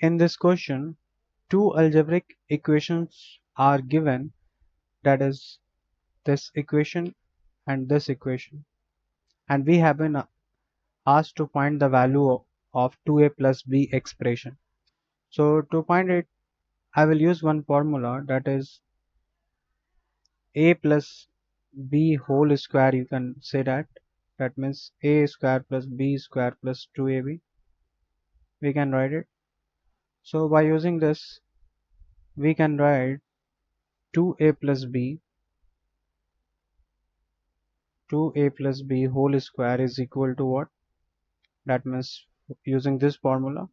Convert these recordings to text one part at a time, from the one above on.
In this question, two algebraic equations are given, that is this equation and this equation, and we have been asked to find the value of 2a plus b expression. So to find it, I will use one formula, that is a plus b whole square. You can say that means a square plus b square plus 2ab. We can write it. So by using this, we can write 2a plus b 2a plus b whole square is equal to what? That means using this formula,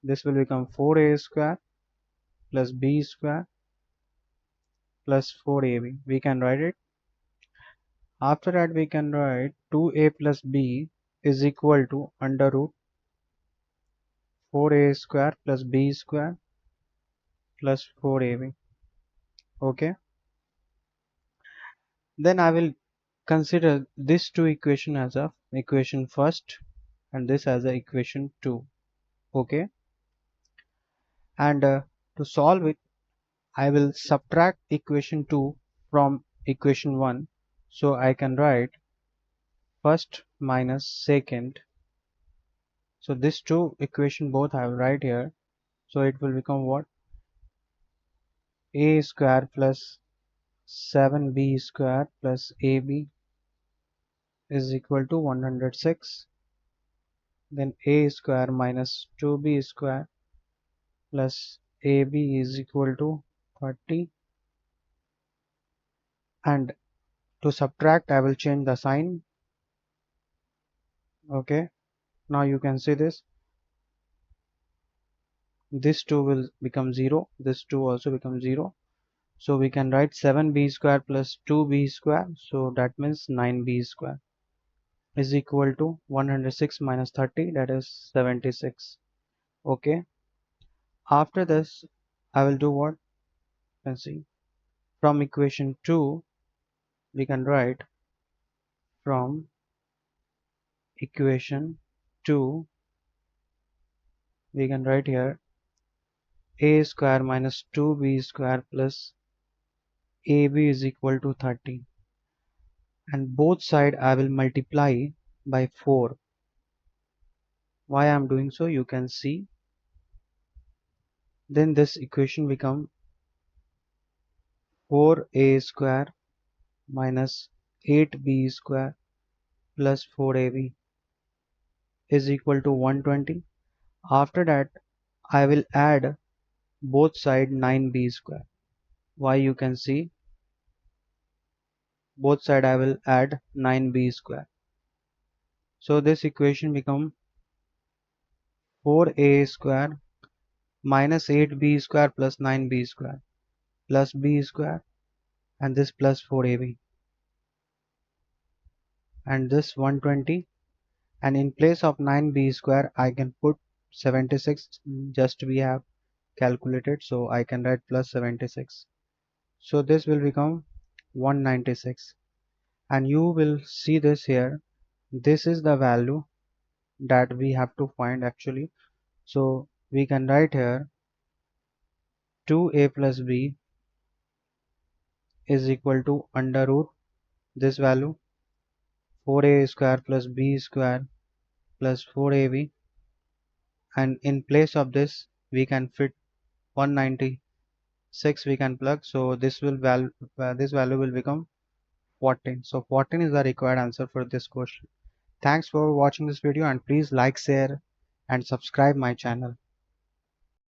this will become 4a square plus b square plus 4ab. We can write it. After that, we can write 2a plus b is equal to under root 4a square plus b square plus 4ab. Okay. Then I will consider this two equation as a equation first and this as a equation 2. Okay. And to solve it, I will subtract equation 2 from equation 1. So I can write first minus second. So these two equation both I will write here. So it will become what? A square plus 7b square plus ab is equal to 106. Then a square minus 2b square plus ab is equal to 30. And to subtract, I will change the sign. Okay. Now you can see this 2 will become 0, this 2 also becomes 0. So we can write 7b square plus 2b square, so that means 9b square is equal to 106 minus 30, that is 76. Okay. After this, I will do what? You can see from equation 2 we can write from equation 2 we can write here a square minus 2b square plus ab is equal to 30, and both side I will multiply by 4. Why I am doing so, you can see. Then this equation become 4a square minus 8b square plus 4ab is equal to 120. After that, I will add both side 9b square. Why, you can see, both side I will add 9b square. So this equation become 4a square minus 8b square plus 9b square plus b square, and this plus 4ab, and this 120, and in place of 9b square I can put 76, just we have calculated, so I can write plus 76. So this will become 196, and you will see this here, this is the value that we have to find actually. So we can write here 2a plus b is equal to under root this value 4a square plus b square plus 4ab, and in place of this we can fit 196 we can plug, so this value will become 14. So 14 is the required answer for this question. Thanks for watching this video, and please like, share and subscribe my channel.